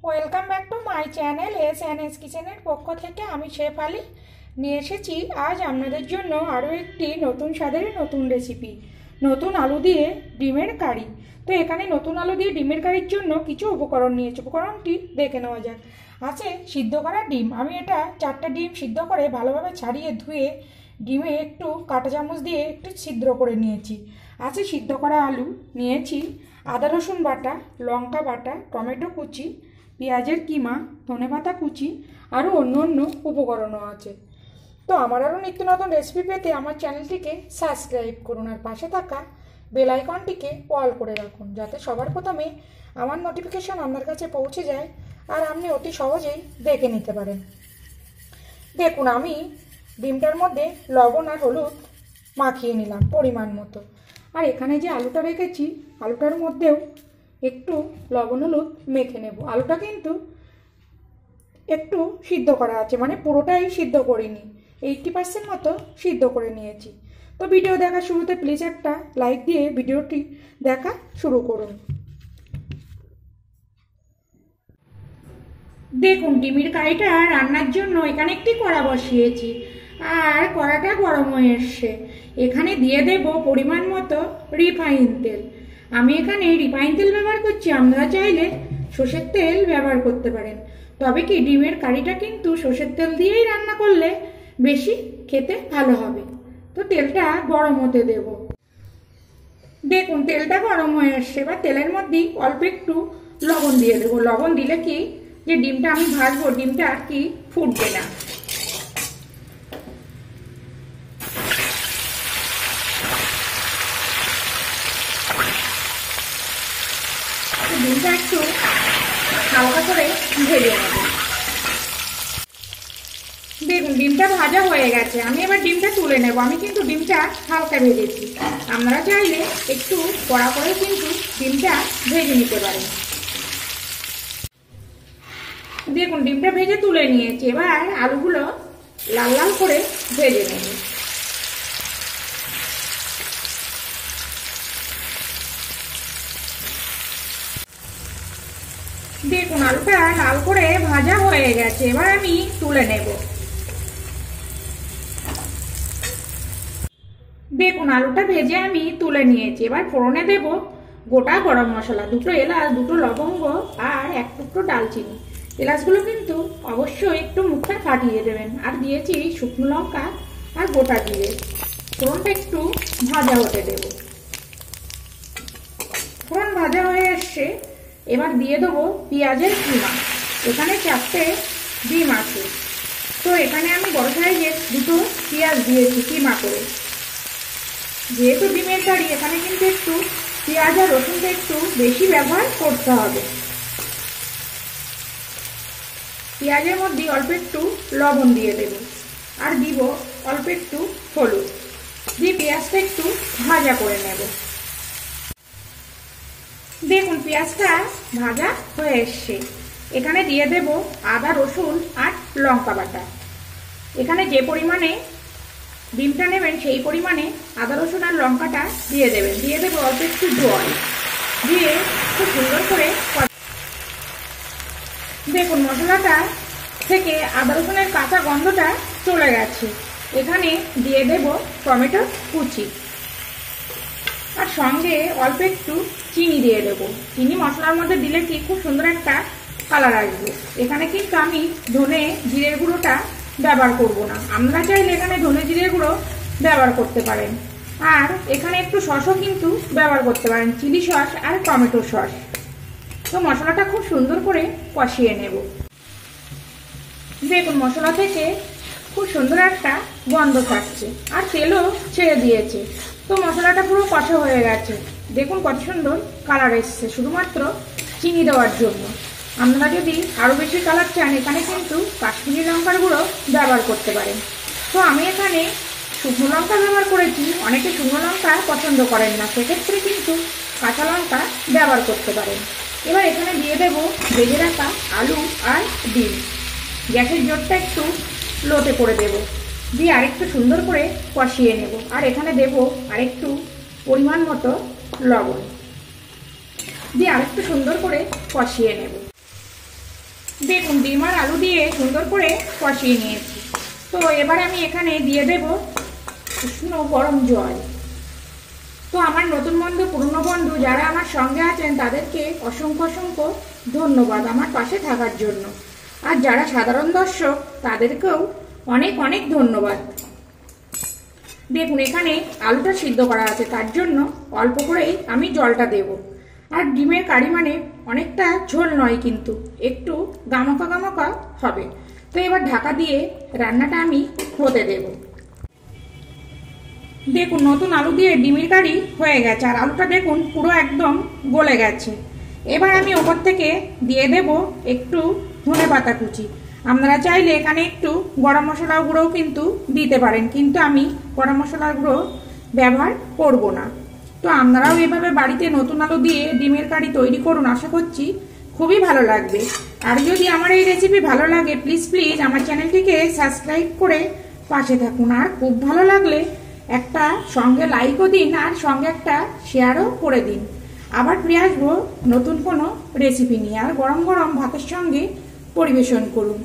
Welcome back to my channel S কিচেনের পক্ষ থেকে আমি শেফ আলি নিয়ে এসেছি আজ আপনাদের জন্য আরও একটি নতুন স্বাদের নতুন রেসিপি, নতুন আলু দিয়ে ডিমের কারি। তো এখানে নতুন আলু দিয়ে ডিমের কারির জন্য কিছু উপকরণ নিয়েছি। উপকরণটি দেখে নেওয়া যাক। আছে সিদ্ধ করা ডিম। আমি এটা 4টা ডিম সিদ্ধ করে ভালোভাবে ছাড়িয়ে ধুয়ে ডিমে একটু কাঁটা চামচ দিয়ে একটু ছিদ্র করে নিয়েছি। আছে সিদ্ধ করা আলু নিয়েছি, আদা রসুন বাটা, লঙ্কা বাটা, টমেটো কুচি, পেঁয়াজের কিমা, ধনেপাতা কুচি, আরও অন্য অন্য উপকরণও আছে। তো আমার আরও নিত্য নতুন রেসিপি পেতে আমার চ্যানেলটিকে সাবস্ক্রাইব করুন আর পাশে থাকা বেল আইকনটিকে অল করে রাখুন, যাতে সবার প্রথমে আমার নোটিফিকেশন আপনার কাছে পৌঁছে যায় আর আপনি অতি সহজেই দেখে নিতে পারেন। দেখুন, আমি ডিমটার মধ্যে লবণ আর হলুদ মাখিয়ে নিলাম পরিমাণ মতো। আর এখানে যে আলুটা রেখেছি, আলুটার মধ্যেও একটু লবণ হলুদ মেখে নেব। আলুটা কিন্তু একটু সিদ্ধ করা আছে, মানে পুরোটাই সিদ্ধ করিনি, 80% মতো সিদ্ধ করে নিয়েছি। তো ভিডিও দেখার শুরুতে প্লিজ একটা লাইক দিয়ে ভিডিওটি দেখা শুরু করুন। দেখুন, ডিমের কারিটা রান্নার জন্য এখানে একটি কড়া বসিয়েছি আর কড়াটা গরম হয়ে এসছে। এখানে দিয়ে দেব পরিমাণ মতো রিফাইন তেল। আমি এখানে রিফাইন তেল ব্যবহার করছি, আপনারা চাইলে সর্ষের তেল ব্যবহার করতে পারেন। তবে কি ডিমের কারিটা কিন্তু সর্ষের তেল দিয়েই রান্না করলে বেশি খেতে ভালো হবে। তো তেলটা গরম হতে দেব। দেখুন, তেলটা গরম হয়ে আসছে। এবার তেলের মধ্যে অল্প একটু লবণ দিয়ে দেবো। লবণ দিলে কি যে ডিমটা আমি ভাজবো, ডিমটা আর কি ফুটবে না। ডিমটা একটু হালকা করে ভেজে নেব। দেখুন, ডিমটা ভাজা হয়ে গেছে। আমি এবার ডিমটা তুলে নেব। আমি কিন্তু ডিমটা হালকা ভেজেছি, আপনারা চাইলে একটু কড়া করে কিন্তু ডিমটা ভেজে নিতে পারেন। দেখুন, ডিমটা ভেজে তুলে নিয়েছি। এবার আলুগুলো লাল লাল করে ভেজে নেব। দেখুন, আলুটা লাল করে ভাজা হয়ে গেছে। এবার আমি তুলে নেব। দেখুন, আলুটা ভেজে আমি তুলে নিয়েছি। এবার ফোড়নে দেব গোটা গরম মশলা, 2টো এলাচ, 2টো লবঙ্গ আর 1 টুকরো ডালচিনি। এলাচগুলো কিন্তু অবশ্যই একটু মুখটা ফাটিয়ে দেবেন। আর দিয়েছি শুকনো লঙ্কা আর গোটা জিরে। ফোড়নটা একটু ভাজা হতে দেব। ফোড়ন ভাজা হয়ে এসছে। এবার দিয়ে দেবো পেঁয়াজের কিমা। এখানে 4টে ডিম আছে, তো এখানে আমি বড় সাইজের 2টো পেঁয়াজ দিয়েছি কিমা করে। যেহেতু ডিমের কারি, এখানে কিন্তু একটু পেঁয়াজ আর রসুনটা একটু বেশি ব্যবহার করতে হবে। পেঁয়াজের মধ্যে অল্প একটু লবণ দিয়ে দেব আর দিব অল্প একটু হলুদ দিয়ে পেঁয়াজটা একটু ভাজা করে নেব। দেখুন, পেঁয়াজটা ভাজা হয়ে এসছে। এখানে দিয়ে দেব আদা রসুন আর লঙ্কা বাটা। এখানে যে পরিমাণে ডিমটা নেবেন সেই পরিমাণে আদা রসুন আর লঙ্কাটা দিয়ে দেবেন। দিয়ে দেবো অল্প একটু জল দিয়ে খুব সুন্দর করে। দেখুন, মশলাটা থেকে আদা রসুনের কাঁচা গন্ধটা চলে গেছে। এখানে দিয়ে দেব টমেটো কুচি আর সঙ্গে অল্প একটু চিনি দিয়ে দেব। চিনি মশলার মধ্যে দিলে কি খুব সুন্দর একটা কালার আসবে। এখানে কিন্তু আমি ধনে জিরের গুঁড়োটা ব্যবহার করব না, আপনারা চাইলে এখানে ধনে জিরে গুঁড়ো ব্যবহার করতে পারেন। আর এখানে একটু সসও কিন্তু ব্যবহার করতে পারেন, চিলি সস আর টমেটো সস। তো মশলাটা খুব সুন্দর করে কষিয়ে নেব। দেখুন, মশলা থেকে খুব সুন্দর একটা গন্ধ থাকছে আর তেলও ছেড়ে দিয়েছে। তো মশলাটা পুরো কষা হয়ে গেছে। দেখুন কত সুন্দর কালার এসছে, শুধুমাত্র চিনি দেওয়ার জন্য। আপনারা যদি আরও বেশি কালার চান, এখানে কিন্তু কাশ্মীরি লঙ্কার গুঁড়ো ব্যবহার করতে পারেন। তো আমি এখানে শুকনো লঙ্কা ব্যবহার করেছি। অনেকে শুকনো লঙ্কা পছন্দ করেন না, সেক্ষেত্রে কিন্তু কাঁচা লঙ্কা ব্যবহার করতে পারেন। এবার এখানে দিয়ে দেব ভেজে রাখা আলু আর ডিম। গ্যাসের জোরটা একটু লোতে করে দেব, দিয়ে আরেকটু সুন্দর করে কষিয়ে নেব। আর এখানে দেব আরেকটু পরিমাণ মতো লবণ দিয়ে আরেকটু সুন্দর করে কষিয়ে নেব। দেখুন ডিম আর আলু দিয়ে সুন্দর করে কষিয়ে নিয়েছি। তো এবার আমি এখানে দিয়ে দেব উষ্ণ গরম জল। তো আমার নতুন বন্ধু পুরনো বন্ধু যারা আমার সঙ্গে আছেন তাদেরকে অসংখ্য অসংখ্য ধন্যবাদ আমার পাশে থাকার জন্য। আর যারা সাধারণ দর্শক তাদেরকেও অনেক অনেক ধন্যবাদ। দেখুন এখানে আলুটা সিদ্ধ করা আছে, তার জন্য অল্প করেই আমি জলটা দেব। আর ডিমের কারি মানে অনেকটা ঝোল নয়, কিন্তু একটু গামাকা গামাকা হবে। তো এবার ঢাকা দিয়ে রান্নাটা আমি হতে দেব। দেখুন নতুন আলু দিয়ে ডিমের কারি হয়ে গেছে, আর আলুটা দেখুন পুরো একদম গলে গেছে। এবার আমি ওপর থেকে দিয়ে দেব একটু ধনেপাতা কুচি। আপনারা চাইলে এখানে একটু গরম মশলা গুঁড়োও কিন্তু দিতে পারেন, কিন্তু আমি গরম মশলার গুঁড়ো ব্যবহার করব না। তো আপনারাও এভাবে বাড়িতে নতুন আলু দিয়ে ডিমের কারি তৈরি করুন, আশা করছি খুবই ভালো লাগবে। আর যদি আমার এই রেসিপি ভালো লাগে প্লিজ প্লিজ আমার চ্যানেলটিকে সাবস্ক্রাইব করে পাশে থাকুন। আর খুব ভালো লাগলে একটা সঙ্গে লাইকও দিন, আর সঙ্গে একটা শেয়ারও করে দিন। আবার ফিরে আসবো নতুন কোনো রেসিপি নিয়ে। আর গরম গরম ভাতের সঙ্গে পরিবেশন করুন।